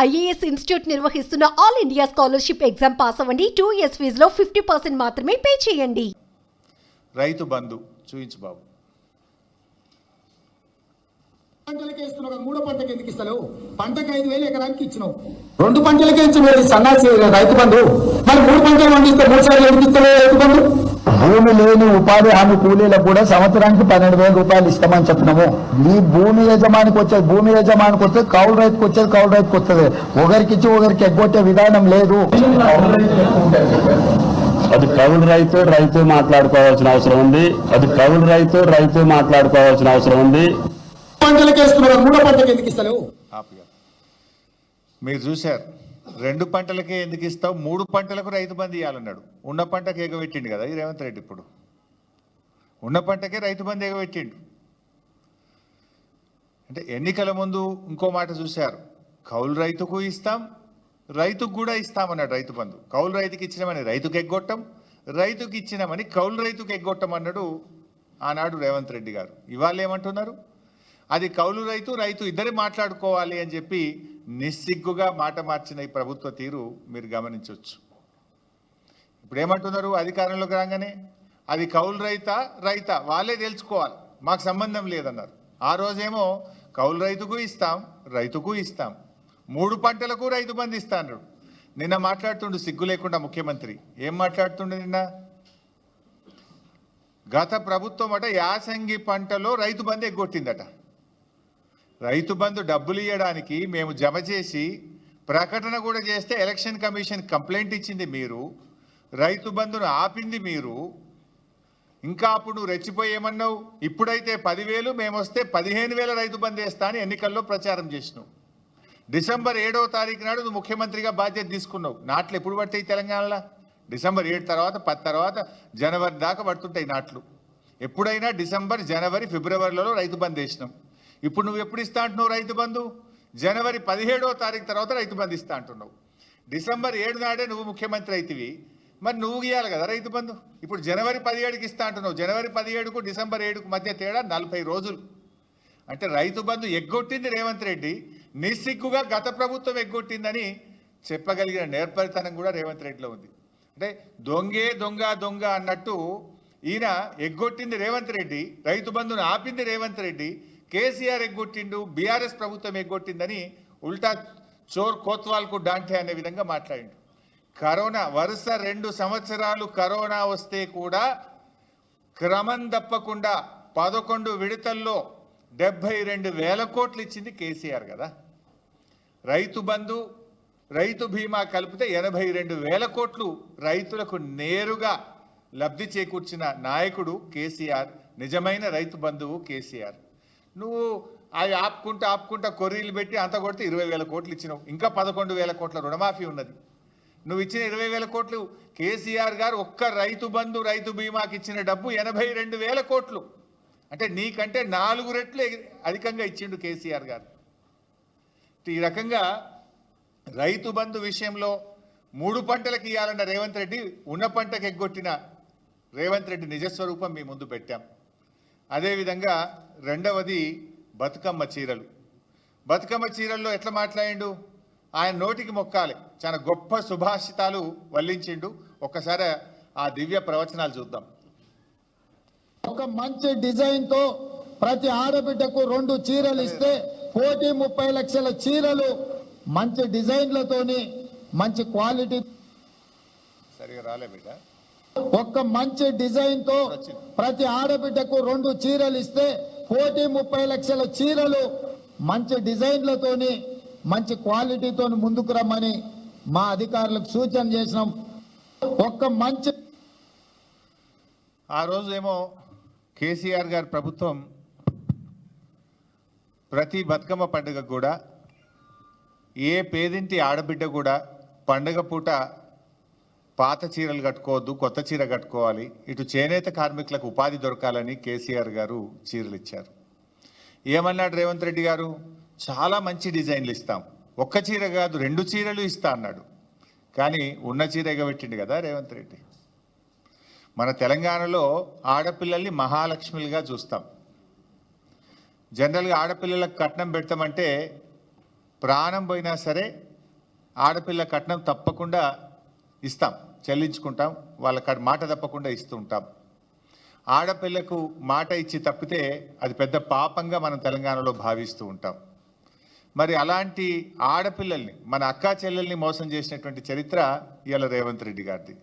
IAS institute నిర్వహిస్తున్న all India scholarship exam pass అవ్వండి. 2 years ఫీజులో 50% మాత్రమే పే చేయండి. రైతు బంధు చూయించు బాబు. పంటలకే ఇస్తున్నావు, మూడో పంటకి ఎందుకు ఇస్తలేవు? పంటకు 5,000 ఎకరానికి ఇచ్చినావు, 2 పంటలకే ఇచ్చిన సన్నాసి రైతు బంధు. మరి 3 పంటలు పండిస్తే 3 సార్లు ఎందుకు ఇస్తలేవు రైతు బంధు? భూమి లేని ఉపాధి హామీ కూలీలకు కూడా సంవత్సరానికి 12,000 రూపాయలు ఇస్తామని చెప్పినాము. ఈ భూమి యజమానికి వచ్చేది కౌలు రైతుకు వచ్చేది కౌలు రైతుకు వస్తుంది. ఒకరికి ఇచ్చి ఒకరికి ఎగ్గొట్టే విధానం లేదు. అది కౌలు రైతు మాట్లాడుకోవాల్సిన అవసరం ఉంది. పంటలకే ఇస్తున్నారు, 3 పంటకి ఎందుకు ఇస్తలేవు? మీరు చూశారు, 2 పంటలకే ఎందుకు ఇస్తావు, 3 పంటలకు రైతు బంధు ఇవ్వాలన్నాడు. ఉన్న పంటకు ఎగబెట్టిండు కదా ఈ రేవంత్ రెడ్డి. ఇప్పుడు ఉన్న పంటకే రైతు బంధు ఎగబెట్టిండు. అంటే ఎన్నికల ముందు ఇంకో మాట చూశారు, కౌలు రైతుకు ఇస్తాం, రైతుకు కూడా ఇస్తామన్నాడు రైతు బంధు. కౌలు రైతుకి ఇచ్చినామని రైతుకు ఎగ్గొట్టం, రైతుకి ఇచ్చినామని కౌలు రైతుకు ఎగ్గొట్టం అన్నాడు ఆనాడు రేవంత్ రెడ్డి గారు. ఇవాళ ఏమంటున్నారు, అది కౌలు రైతు ఇద్దరే మాట్లాడుకోవాలి అని చెప్పి నిస్సిగ్గుగా మాట మార్చిన ఈ ప్రభుత్వ తీరు మీరు గమనించవచ్చు. ఇప్పుడు ఏమంటున్నారు, అధికారంలోకి రాగానే అది కౌలు రైతా వాళ్ళే తెలుసుకోవాలి, మాకు సంబంధం లేదన్నారు. ఆ రోజేమో కౌలు రైతుకు ఇస్తాం, 3 పంటలకు రైతు బంధు ఇస్తా అన్నాడు. నిన్న మాట్లాడుతుండు సిగ్గు లేకుండా ముఖ్యమంత్రి. ఏం మాట్లాడుతుండు నిన్న? గత ప్రభుత్వం అట యాసంగి పంటలో రైతు బంధు ఎగ్గొట్టిందట. రైతు బంధు డబ్బులు ఇవ్వడానికి మేము జమ చేసి ప్రకటన కూడా చేస్తే ఎలక్షన్ కమిషన్ కంప్లైంట్ ఇచ్చింది మీరు, రైతు బంధును ఆపింది మీరు. ఇంకా అప్పుడు నువ్వు రెచ్చిపోయేమన్నావు, ఇప్పుడైతే 10,000 మేము వస్తే 15,000 రైతు బంధు వేస్తా అని ఎన్నికల్లో ప్రచారం చేసినావు. డిసెంబర్ 7వ తారీఖు నాడు నువ్వు ముఖ్యమంత్రిగా బాధ్యత తీసుకున్నావు. నాట్లు ఎప్పుడు పడతాయి తెలంగాణలో? డిసెంబర్ 7 తర్వాత 10 తర్వాత జనవరి దాకా పడుతుంటాయి నాట్లు. ఎప్పుడైనా డిసెంబర్, జనవరి, ఫిబ్రవరిలో రైతు బంధు వేసినాం. ఇప్పుడు నువ్వు ఎప్పుడు ఇస్తా అంటున్నావు రైతు బంధు? జనవరి 17వ తారీఖు తర్వాత రైతు బంధు ఇస్తా అంటున్నావు. డిసెంబర్ 7 నాడే నువ్వు ముఖ్యమంత్రి అయితివి, మరి నువ్వు ఇవ్వాలి కదా రైతు బంధు. ఇప్పుడు జనవరి 17కి ఇస్తా అంటున్నావు. జనవరి 17కు డిసెంబర్ 7కు మధ్య తేడా 40 రోజులు. అంటే రైతు బంధు ఎగ్గొట్టింది రేవంత్ రెడ్డి, నిస్సిగ్గుగా గత ప్రభుత్వం ఎగ్గొట్టిందని చెప్పగలిగిన నేర్పరితనం కూడా రేవంత్ రెడ్డిలో ఉంది. అంటే దొంగే దొంగ అన్నట్టు ఈయన ఎగ్గొట్టింది రేవంత్ రెడ్డి, రైతు బంధును ఆపింది రేవంత్ రెడ్డి, కేసీఆర్ ఎగ్గొట్టిండు, బీఆర్ఎస్ ప్రభుత్వం ఎగ్గొట్టిందని ఉల్టా చోర్ కోత్వాల్కు డాంటే అనే విధంగా మాట్లాడిండు. కరోనా వరుస 2 సంవత్సరాలు కరోనా వస్తే కూడా క్రమం తప్పకుండా 11 విడతల్లో 72,000 కోట్లు ఇచ్చింది కేసీఆర్ కదా. రైతు బంధు, రైతు బీమా కలిపితే 82,000 కోట్లు రైతులకు నేరుగా లబ్ధి చేకూర్చిన నాయకుడు కేసీఆర్. నిజమైన రైతు బంధువు కేసీఆర్. నువ్వు అవి ఆపుకుంటా కొర్రీలు పెట్టి అంత కొడితే 20,000 కోట్లు ఇచ్చినావు. ఇంకా 11,000 కోట్ల రుణమాఫీ ఉన్నది. నువ్వు ఇచ్చిన 20,000 కోట్లు కేసీఆర్ గారు ఒక్క రైతు బంధు, రైతు బీమాకి ఇచ్చిన డబ్బు 82,000 కోట్లు. అంటే నీకంటే 4 రెట్లు అధికంగా ఇచ్చిండు కేసీఆర్ గారు. ఈ రకంగా రైతు బంధు విషయంలో 3 పంటలకు ఇవ్వాలన్న రేవంత్ రెడ్డి, ఉన్న పంటకు ఎగ్గొట్టిన రేవంత్ రెడ్డి నిజస్వరూపం మీ ముందు పెట్టాం. అదేవిధంగా రెండవది బతుకమ్మ చీరలు. బతుకమ్మ చీరల్లో ఎట్లా మాట్లాడిండు, ఆయన నోటికి మొక్కాలి, చాలా గొప్ప సుభాషితాలు వల్లించిండు. ఒక్కసారి ఆ దివ్య ప్రవచనాలు చూద్దాం. ఒక మంచి డిజైన్ తో ప్రతి ఆడబిడ్డకు 2 చీరలు ఇస్తే 1,30 లక్షల చీరలు మంచి డిజైన్లతోని మంచి క్వాలిటీ. సరిగా రాలే బిడ్డ. ఒక్క మంచి డిజైన్ తో ప్రతి ఆడబిడ్డకు 2 చీరలు ఇస్తే 1,30 లక్షల చీరలు మంచి డిజైన్లతోని మంచి క్వాలిటీతో ముందుకు రమ్మని మా అధికారులకు సూచన చేసినాం. ఒక్క మంచి ఆ రోజు ఏమో కేసీఆర్ గారి ప్రభుత్వం ప్రతి బతుకమ్మ పండుగ కూడా ఏ పేదింటి ఆడబిడ్డ కూడా పండుగ పూట పాత చీరలు కట్టుకోవద్దు, కొత్త చీర కట్టుకోవాలి, ఇటు చేనేత కార్మికులకు ఉపాధి దొరకాలని కేసీఆర్ గారు చీరలు ఇచ్చారు. ఏమన్నాడు రేవంత్ రెడ్డి గారు, చాలా మంచి డిజైన్లు ఇస్తాం, ఒక్క చీర కాదు 2 చీరలు ఇస్తా అన్నాడు. కానీ ఉన్న చీర ఎగబెట్టిండు కదా రేవంత్ రెడ్డి. మన తెలంగాణలో ఆడపిల్లల్ని మహాలక్ష్మిలుగా చూస్తాం. జనరల్గా ఆడపిల్లలకు కట్నం పెడతామంటే ప్రాణం పోయినా సరే ఆడపిల్ల కట్నం తప్పకుండా ఇస్తాం, చెల్లించుకుంటాం, వాళ్ళ మాట తప్పకుండా ఇస్తూ ఉంటాం. ఆడపిల్లకు మాట ఇచ్చి తప్పితే అది పెద్ద పాపంగా మనం తెలంగాణలో భావిస్తూ ఉంటాం. మరి అలాంటి ఆడపిల్లల్ని, మన అక్కా చెల్లెల్ని మోసం చేసినటువంటి చరిత్ర ఇవాళ రేవంత్ రెడ్డి గారిది.